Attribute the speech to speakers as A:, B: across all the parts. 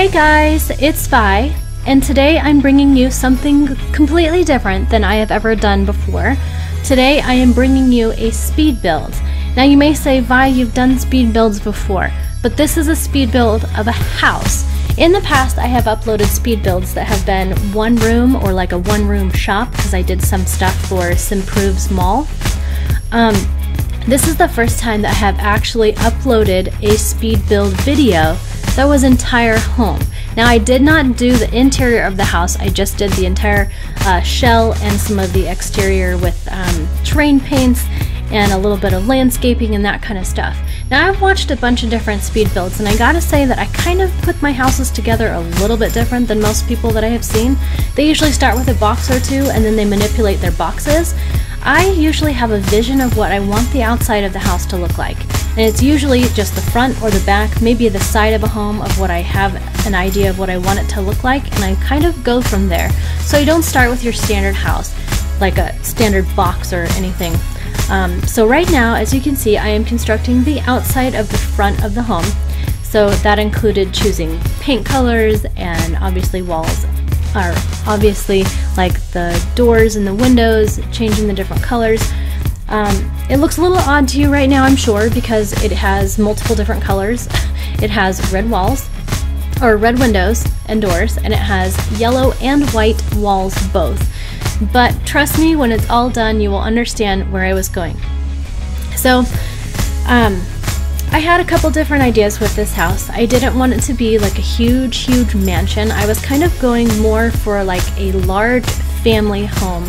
A: Hey guys, it's Vi, and today I'm bringing you something completely different than I have ever done before. Today I am bringing you a speed build. Now you may say, Vi, you've done speed builds before, but this is a speed build of a house. In the past I have uploaded speed builds that have been one room or like a one-room shop because I did some stuff for Simproves Mall. This is the first time that I have actually uploaded a speed build video that was entire home. Now I did not do the interior of the house, I just did the entire shell and some of the exterior with terrain paints and a little bit of landscaping and that kind of stuff. Now I've watched a bunch of different speed builds and I gotta say that I kind of put my houses together a little bit different than most people that I have seen. They usually start with a box or two and then they manipulate their boxes. I usually have a vision of what I want the outside of the house to look like. And it's usually just the front or the back, maybe the side of a home of what I have an idea of what I want it to look like, and I kind of go from there. So you don't start with your standard house, like a standard box or anything. So right now, as you can see, I am constructing the outside of the front of the home. So that included choosing paint colors and obviously walls are obviously like the doors and the windows, changing the different colors. It looks a little odd to you right now, I'm sure, because it has multiple different colors. It has red walls, or red windows and doors, and it has yellow and white walls both. But trust me, when it's all done, you will understand where I was going. So, I had a couple different ideas with this house. I didn't want it to be like a huge mansion. I was kind of going more for like a large family home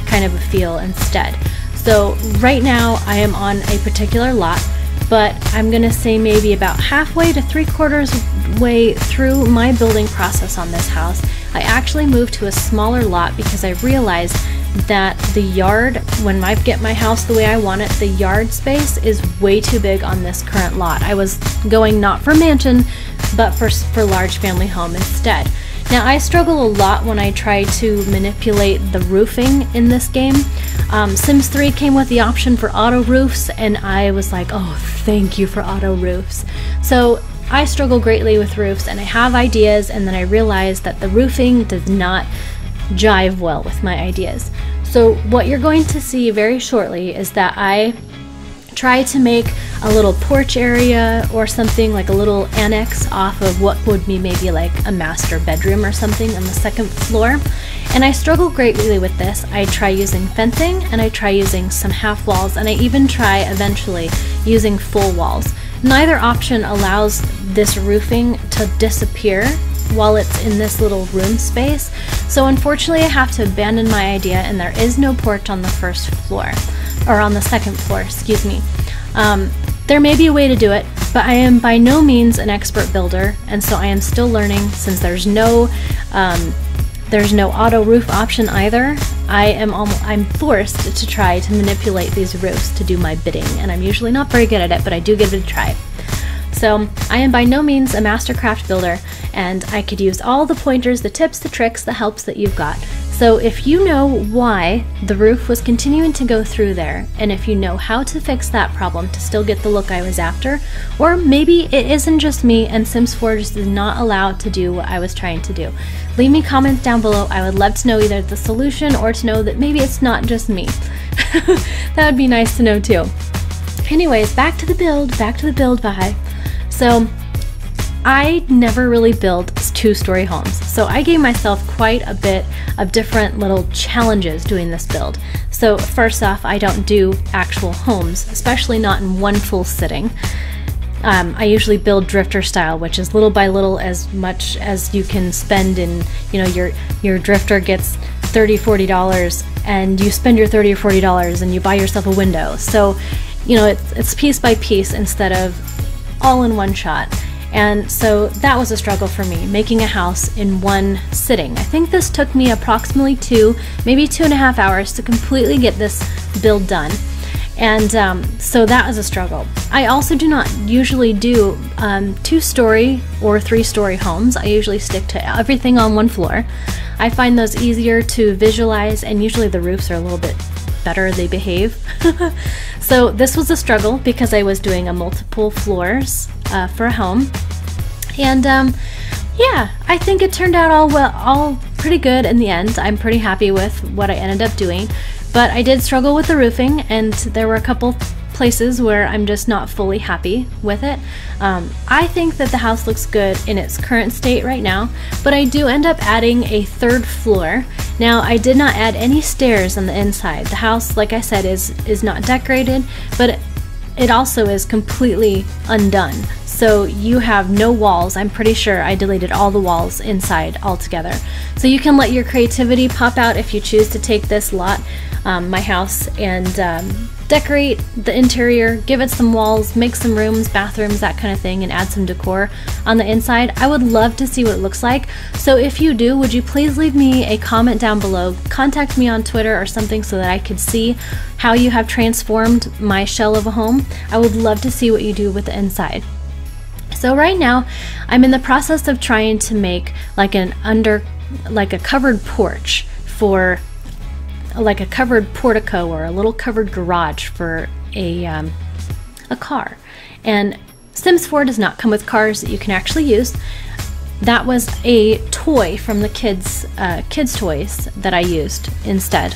A: kind of a feel instead. So right now I am on a particular lot, but I'm gonna say maybe about halfway to 3/4 way through my building process on this house. I actually moved to a smaller lot because I realized that the yard, when I get my house the way I want it, the yard space is way too big on this current lot. I was going not for mansion, but for large family home instead. Now I struggle a lot when I try to manipulate the roofing in this game. Sims 3 came with the option for auto roofs and I was like, oh, thank you for auto roofs. So I struggle greatly with roofs and I have ideas, and then I realized that the roofing does not jive well with my ideas. So what you're going to see very shortly is that I try to make a little porch area or something, like a little annex off of what would be maybe like a master bedroom or something on the second floor. And I struggle greatly with this. I try using fencing and I try using some half walls, and I even try eventually using full walls. Neither option allows this roofing to disappear while it's in this little room space. So unfortunately I have to abandon my idea, and there is no porch on the first floor, or on the second floor, excuse me. There may be a way to do it, but I am by no means an expert builder, and so I am still learning. Since there's no auto roof option either, I'm forced to try to manipulate these roofs to do my bidding, and I'm usually not very good at it, but I do give it a try. So I am by no means a mastercraft builder, and I could use all the pointers, the tips, the tricks, the helps that you've got. So if you know why the roof was continuing to go through there, and if you know how to fix that problem to still get the look I was after, or maybe it isn't just me and Sims 4 just is not allowed to do what I was trying to do, leave me comments down below. I would love to know either the solution or to know that maybe it's not just me. That would be nice to know too. Anyways, back to the build vibe. So I never really built two-story homes, so I gave myself quite a bit of different little challenges doing this build. So first off, I don't do actual homes, especially not in one full sitting. I usually build drifter style, which is little by little, as much as you can spend in, you know, your drifter gets $30–40 and you spend your $30 or $40 and you buy yourself a window. So, you know, it's piece by piece instead of all in one shot. And so that was a struggle for me, making a house in one sitting. I think this took me approximately maybe 2.5 hours to completely get this build done. And so that was a struggle. I also do not usually do 2-story or 3-story homes. I usually stick to everything on one floor. I find those easier to visualize, and usually the roofs are a little bit better, they behave. So this was a struggle because I was doing a multiple floors for a home. And Yeah, I think it turned out all pretty good in the end. I'm pretty happy with what I ended up doing, but I did struggle with the roofing, and there were a couple places where I'm just not fully happy with it. I think that the house looks good in its current state right now, but I do end up adding a third floor. Now, I did not add any stairs on the inside. The house, like I said, is not decorated, but it also is completely undone. So you have no walls. I'm pretty sure I deleted all the walls inside altogether. So you can let your creativity pop out if you choose to take this lot, my house, and decorate the interior, give it some walls, make some rooms, bathrooms, that kind of thing, and add some decor on the inside. I would love to see what it looks like. So if you do, would you please leave me a comment down below, contact me on Twitter or something so that I could see how you have transformed my shell of a home. I would love to see what you do with the inside. So right now, I'm in the process of trying to make like a covered porch for like a covered portico or a little covered garage for a car. And Sims 4 does not come with cars that you can actually use. That was a toy from the kids toys that I used instead.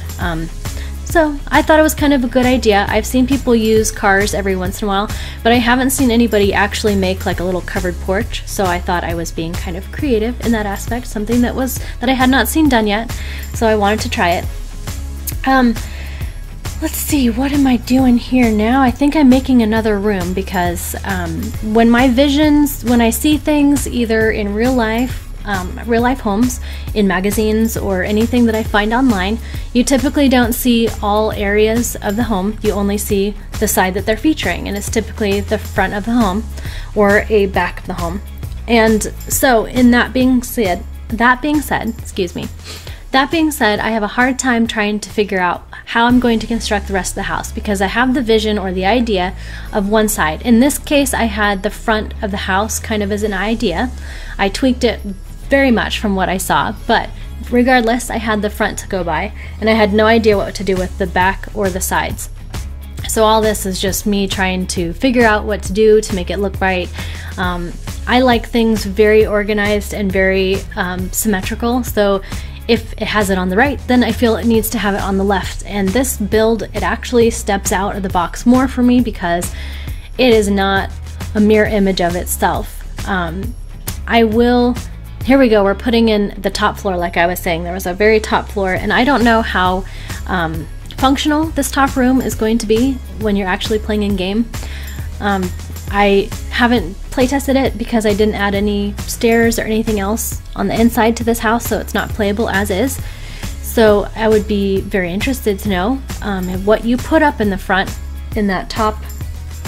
A: So I thought it was kind of a good idea. I've seen people use cars every once in a while, but I haven't seen anybody actually make like a little covered porch. So I thought I was being kind of creative in that aspect, something that I had not seen done yet. So I wanted to try it. Let's see, what am I doing here now? I think I'm making another room because when I see things either in real life homes, in magazines, or anything that I find online, you typically don't see all areas of the home. You only see the side that they're featuring, and it's typically the front of the home or a back of the home. And so, that being said, I have a hard time trying to figure out how I'm going to construct the rest of the house because I have the vision or the idea of one side. In this case, I had the front of the house kind of as an idea. I tweaked it very much from what I saw, but regardless, I had the front to go by, and I had no idea what to do with the back or the sides. So all this is just me trying to figure out what to do to make it look right. I like things very organized and very symmetrical, so if it has it on the right, then I feel it needs to have it on the left. And this build, it actually steps out of the box more for me because it is not a mirror image of itself. Here we go, we're putting in the top floor like I was saying. There was a very top floor, and I don't know how functional this top room is going to be when you're actually playing in game. I haven't playtested it because I didn't add any stairs or anything else on the inside to this house, so it's not playable as is. So I would be very interested to know what you put up in the front in that top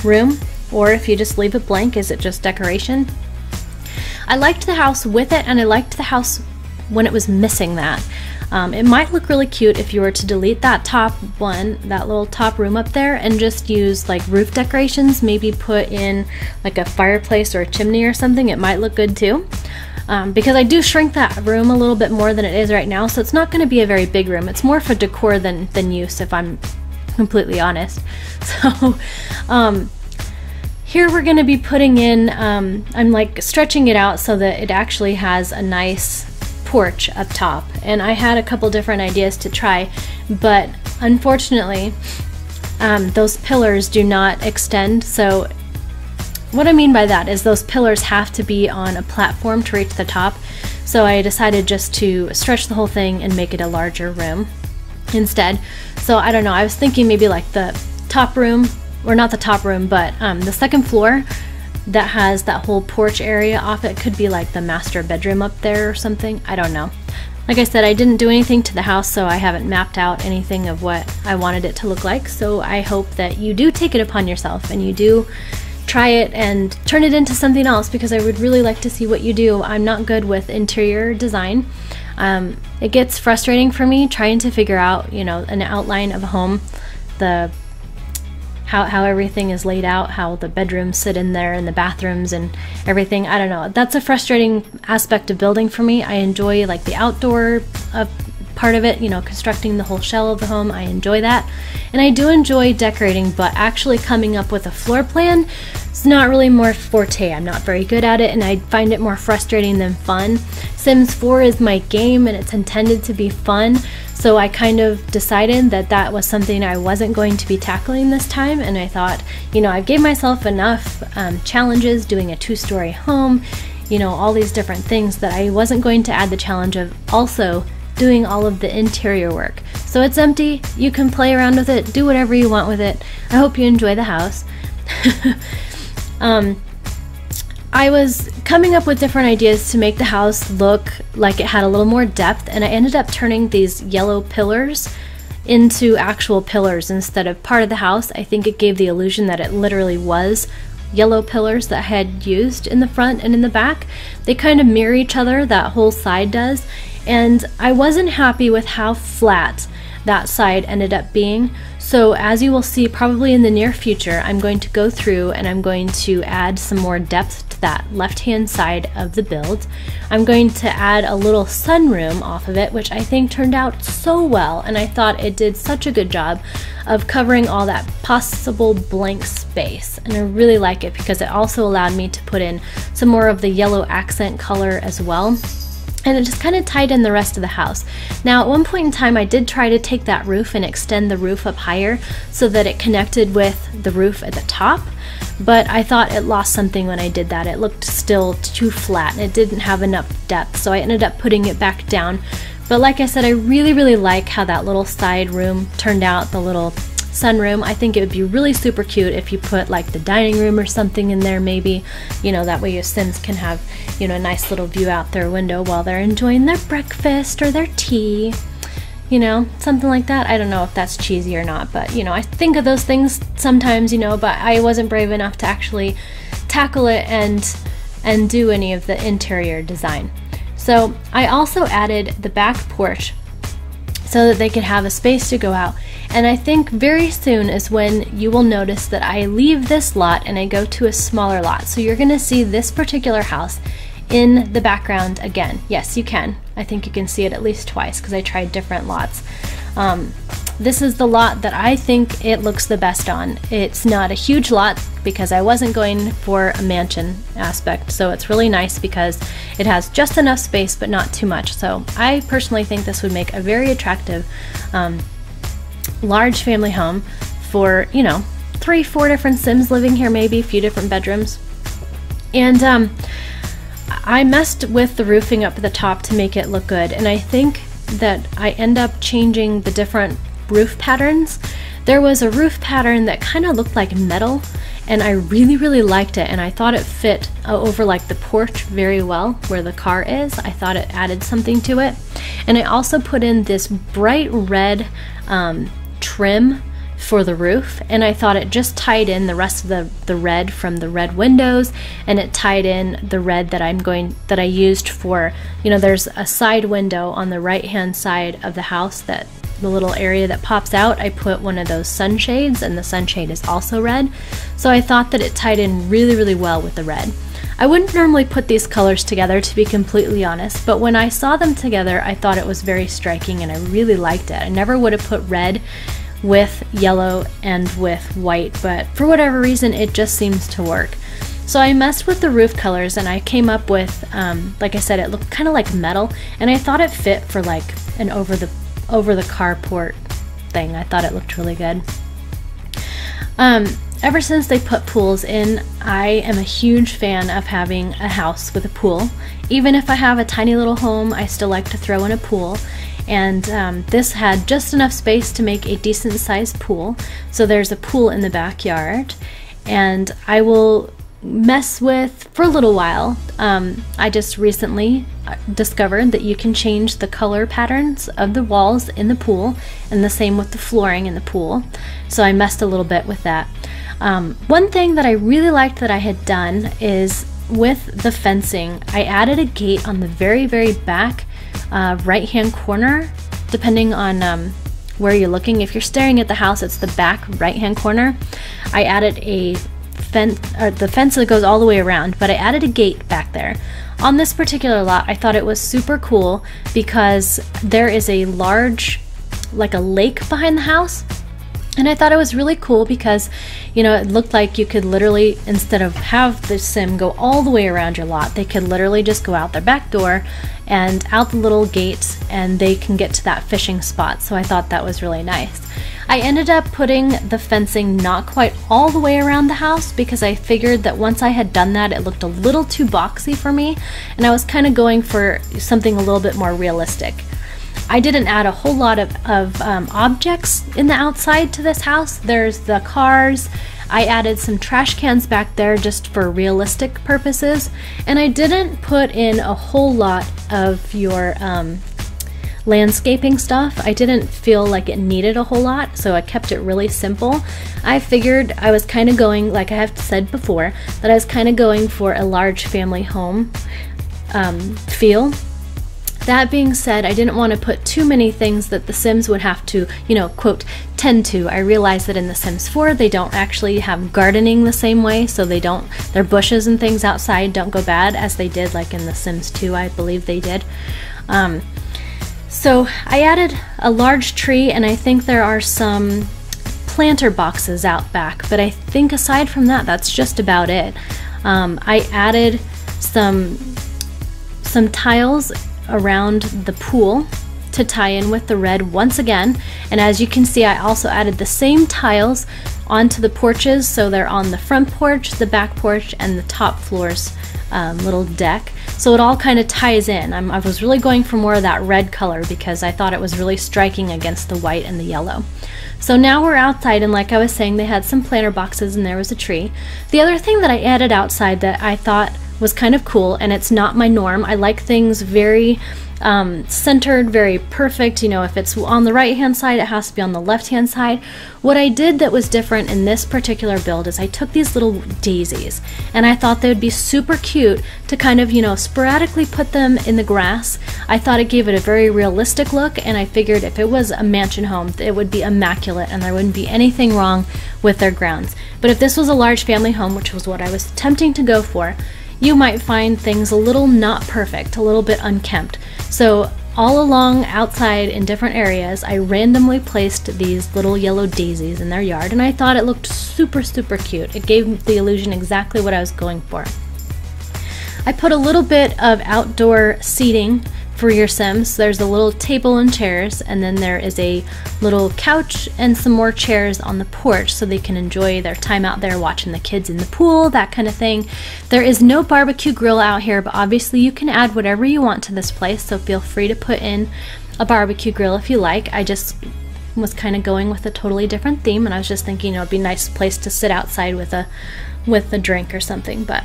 A: room, or if you just leave it blank, is it just decoration? I liked the house with it, and I liked the house when it was missing that. It might look really cute if you were to delete that top one, that little top room up there, and just use like roof decorations, maybe put in like a fireplace or a chimney or something. It might look good too. Because I do shrink that room a little bit more than it is right now, so it's not going to be a very big room. It's more for decor than use, if I'm completely honest. So here we're going to be putting in, I'm like stretching it out so that it actually has a nice porch up top, and I had a couple different ideas to try, but unfortunately those pillars do not extend. So what I mean by that is those pillars have to be on a platform to reach the top, so I decided just to stretch the whole thing and make it a larger room instead. So I don't know, I was thinking maybe like the top room, or not the top room, but the second floor that has that whole porch area off it could be like the master bedroom up there or something. I don't know. Like I said, I didn't do anything to the house, so I haven't mapped out anything of what I wanted it to look like. So I hope that you do take it upon yourself and you do try it and turn it into something else, because I would really like to see what you do. I'm not good with interior design. It gets frustrating for me trying to figure out, you know, an outline of a home, how everything is laid out, how the bedrooms sit in there and the bathrooms and everything. I don't know. That's a frustrating aspect of building for me. I enjoy like the outdoor part of it, you know, constructing the whole shell of the home. I enjoy that. And I do enjoy decorating, but actually coming up with a floor plan is not really more forte. I'm not very good at it, and I find it more frustrating than fun. Sims 4 is my game, and it's intended to be fun. So I kind of decided that that was something I wasn't going to be tackling this time, and I thought, you know, I gave myself enough challenges doing a 2-story home, you know, all these different things, that I wasn't going to add the challenge of also doing all of the interior work. So it's empty, you can play around with it, do whatever you want with it. I hope you enjoy the house. I was coming up with different ideas to make the house look like it had a little more depth, and I ended up turning these yellow pillars into actual pillars instead of part of the house. I think it gave the illusion that it literally was yellow pillars that I had used in the front and in the back. They kind of mirror each other, that whole side does, and I wasn't happy with how flat that side ended up being. So as you will see probably in the near future, I'm going to go through and I'm going to add some more depth to that left-hand side of the build. I'm going to add a little sunroom off of it, which I think turned out so well, and I thought it did such a good job of covering all that possible blank space, and I really like it because it also allowed me to put in some more of the yellow accent color as well. And it just kind of tied in the rest of the house. Now, at one point in time, I did try to take that roof and extend the roof up higher so that it connected with the roof at the top, but I thought it lost something when I did that. It looked still too flat and it didn't have enough depth, so I ended up putting it back down. But like I said, I really like how that little side room turned out, the little sunroom. I think it would be really super cute if you put like the dining room or something in there, maybe, you know, that way your Sims can have, you know, a nice little view out their window while they're enjoying their breakfast or their tea, you know, something like that. I don't know if that's cheesy or not, but you know, I think of those things sometimes, you know, but I wasn't brave enough to actually tackle it and do any of the interior design. So I also added the back porch so that they could have a space to go out. And I think very soon is when you will notice that I leave this lot and I go to a smaller lot. So you're gonna see this particular house in the background again. Yes, you can. I think you can see it at least twice because I tried different lots. This is the lot that I think it looks the best on. It's not a huge lot because I wasn't going for a mansion aspect, so it's really nice because it has just enough space but not too much. So I personally think this would make a very attractive large family home for, you know, 3-4 different Sims living here, maybe a few different bedrooms. And I messed with the roofing up at the top to make it look good, and I think that I end up changing the different roof patterns. There was a roof pattern that kind of looked like metal, and I really liked it, and I thought it fit over like the porch very well where the car is. I thought it added something to it. And I also put in this bright red trim for the roof, and I thought it just tied in the rest of the red from the red windows, and it tied in the red that I used for, you know, there's a side window on the right hand side of the house, that the little area that pops out. I put one of those sunshades, and the sunshade is also red, so I thought that it tied in really well with the red. I wouldn't normally put these colors together, to be completely honest, but when I saw them together I thought it was very striking and I really liked it. I never would have put red with yellow and with white, but for whatever reason it just seems to work. So I messed with the roof colors and I came up with, like I said, it looked kind of like metal, and I thought it fit for like an over the carport thing. I thought it looked really good. Ever since they put pools in, I am a huge fan of having a house with a pool. Even if I have a tiny little home, I still like to throw in a pool. And this had just enough space to make a decent sized pool. So there's a pool in the backyard, and I will mess with for a little while. I just recently discovered that you can change the color patterns of the walls in the pool, and the same with the flooring in the pool. So I messed a little bit with that. One thing that I really liked that I had done is with the fencing, I added a gate on the very back right hand corner, depending on where you're looking. If you're staring at the house, it's the back right hand corner. I added a fence that goes all the way around, but I added a gate back there. On this particular lot, I thought it was super cool because there is a large, like a lake behind the house. And I thought it was really cool because, you know, it looked like you could literally, instead of have the sim go all the way around your lot, they could literally just go out their back door and out the little gate, and they can get to that fishing spot. So I thought that was really nice. I ended up putting the fencing not quite all the way around the house because I figured that once I had done that, it looked a little too boxy for me, and I was kind of going for something a little bit more realistic. I didn't add a whole lot of objects in the outside to this house. There's the cars. I added some trash cans back there just for realistic purposes, and I didn't put in a whole lot of your landscaping stuff. I didn't feel like it needed a whole lot, so I kept it really simple. I figured I was kind of going, like I have said before, that I was kind of going for a large family home feel. That being said, I didn't want to put too many things that the Sims would have to, you know, quote, tend to. I realized that in The Sims 4, they don't actually have gardening the same way, so their bushes and things outside don't go bad as they did like in The Sims 2, I believe they did. So I added a large tree, and I think there are some planter boxes out back, but I think aside from that, that's just about it. I added some tiles around the pool to tie in with the red once again, and as you can see, I also added the same tiles onto the porches, so they're on the front porch, the back porch, and the top floor's little deck, so it all kind of ties in. I was really going for more of that red color because I thought it was really striking against the white and the yellow. So now we're outside, and like I was saying, they had some planter boxes and there was a tree. The other thing that I added outside that I thought was kind of cool, and it's not my norm. I like things very centered, very perfect. You know, if it's on the right hand side, it has to be on the left hand side. What I did that was different in this particular build is I took these little daisies, and I thought they would be super cute to kind of, you know, sporadically put them in the grass. I thought it gave it a very realistic look, and I figured if it was a mansion home, it would be immaculate and there wouldn't be anything wrong with their grounds. But if this was a large family home, which was what I was attempting to go for, you might find things a little not perfect, a little bit unkempt. So all along outside in different areas, I randomly placed these little yellow daisies in their yard, and I thought it looked super, super cute. It gave the illusion exactly what I was going for. I put a little bit of outdoor seating for your Sims. There's a little table and chairs, and then there is a little couch and some more chairs on the porch so they can enjoy their time out there watching the kids in the pool, that kind of thing. There is no barbecue grill out here, but obviously you can add whatever you want to this place, so feel free to put in a barbecue grill if you like. I just was kind of going with a totally different theme, and I was just thinking, you know, it'd be a nice place to sit outside with a drink or something. But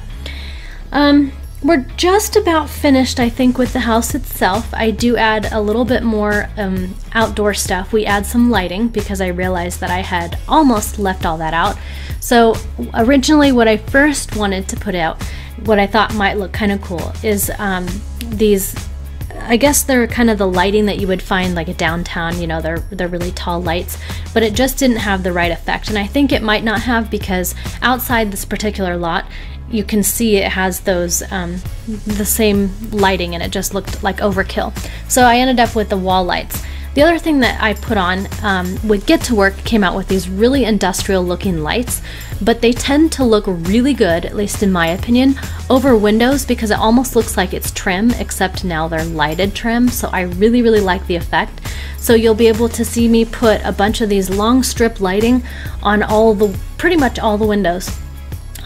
A: we're just about finished, I think, with the house itself. I do add a little bit more outdoor stuff. We add some lighting because I realized that I had almost left all that out. So originally what I first wanted to put out, what I thought might look kind of cool, is these, I guess they're kind of the lighting that you would find like a downtown, you know, they're really tall lights, but it just didn't have the right effect. And I think it might not have because outside this particular lot, you can see it has those the same lighting, and it just looked like overkill. So I ended up with the wall lights. The other thing that I put on with Get to Work came out with these really industrial looking lights, but they tend to look really good, at least in my opinion, over windows because it almost looks like it's trim, except now they're lighted trim. So I really, really like the effect. So you'll be able to see me put a bunch of these long strip lighting on pretty much all the windows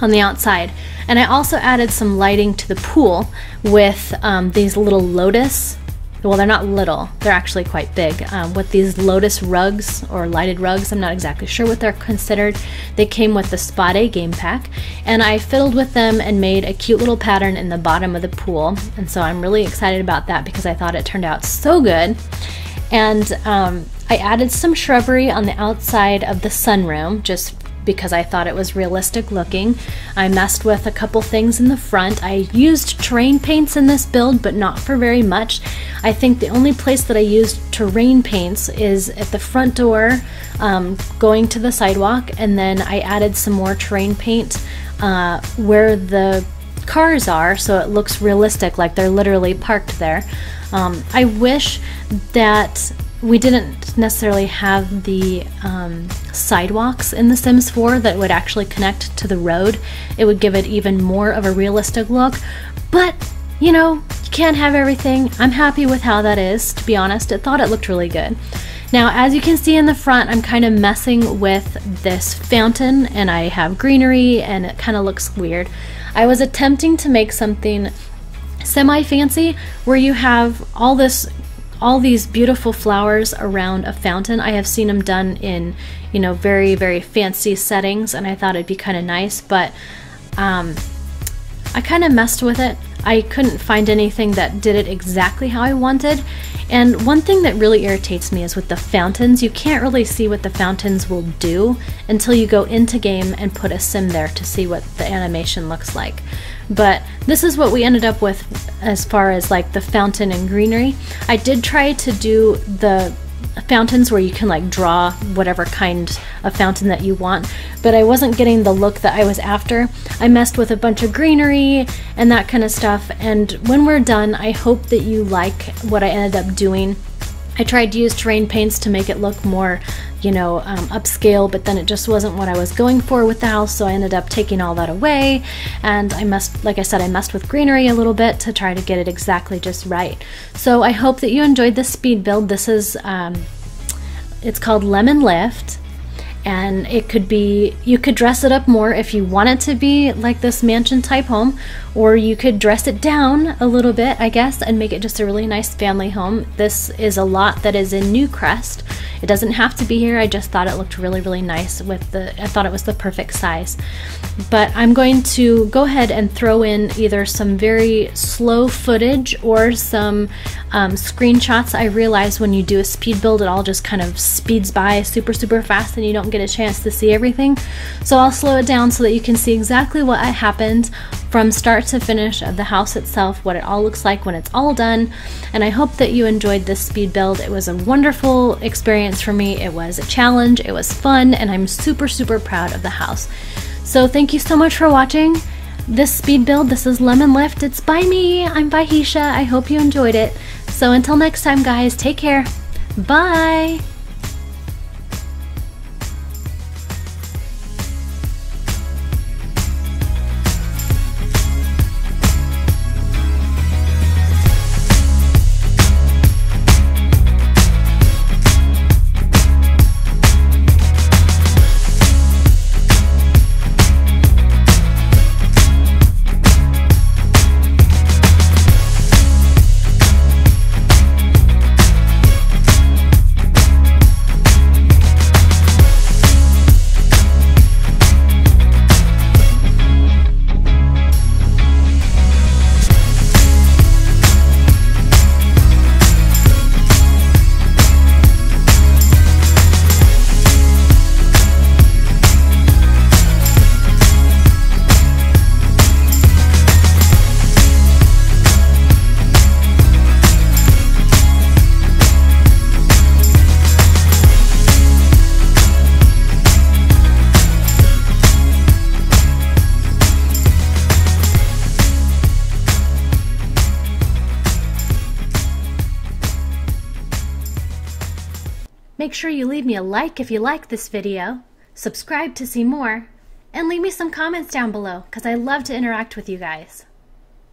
A: on the outside. And I also added some lighting to the pool with these little lotus, well, they're not little, they're actually quite big, with these lotus rugs or lighted rugs. I'm not exactly sure what they're considered. They came with the Spa Day game pack, and I fiddled with them and made a cute little pattern in the bottom of the pool. And so I'm really excited about that because I thought it turned out so good. And I added some shrubbery on the outside of the sunroom, just because I thought it was realistic looking. I messed with a couple things in the front. I used terrain paints in this build, but not for very much. I think the only place that I used terrain paints is at the front door, going to the sidewalk, and then I added some more terrain paint where the cars are, so it looks realistic, like they're literally parked there. I wish that we didn't necessarily have the sidewalks in The Sims 4 that would actually connect to the road. It would give it even more of a realistic look, but you know, you can't have everything. I'm happy with how that is, to be honest. I thought it looked really good. Now, as you can see in the front, I'm kind of messing with this fountain, and I have greenery, and it kind of looks weird. I was attempting to make something semi-fancy where you have all these beautiful flowers around a fountain. I have seen them done in, you know, very, very fancy settings, and I thought it'd be kind of nice, but I kind of messed with it. I couldn't find anything that did it exactly how I wanted. And one thing that really irritates me is with the fountains, you can't really see what the fountains will do until you go into game and put a sim there to see what the animation looks like. But this is what we ended up with as far as like the fountain and greenery. I did try to do the fountains where you can like draw whatever kind of fountain that you want, but I wasn't getting the look that I was after. I messed with a bunch of greenery and that kind of stuff, and when we're done, I hope that you like what I ended up doing. I tried to use terrain paints to make it look more, you know, upscale, but then it just wasn't what I was going for with the house, so I ended up taking all that away, and like I said, I messed with greenery a little bit to try to get it exactly just right. So I hope that you enjoyed this speed build. This is, it's called Lemon Lift, and it could be, you could dress it up more if you want it to be like this mansion type home, or you could dress it down a little bit, I guess, and make it just a really nice family home. This is a lot that is in Newcrest. It doesn't have to be here. I just thought it looked really, really nice with I thought it was the perfect size. But I'm going to go ahead and throw in either some very slow footage or some screenshots. I realize when you do a speed build, it all just kind of speeds by super, super fast and you don't get a chance to see everything. So I'll slow it down so that you can see exactly what happened from start to finish of the house itself, what it all looks like when it's all done. And I hope that you enjoyed this speed build. It was a wonderful experience for me. It was a challenge, it was fun, and I'm super, super proud of the house. So thank you so much for watching this speed build. This is Lemon Lift. It's by me. I'm Vahisha. I hope you enjoyed it. So until next time, guys, take care. Bye. Make sure you leave me a like if you like this video, subscribe to see more, and leave me some comments down below because I love to interact with you guys.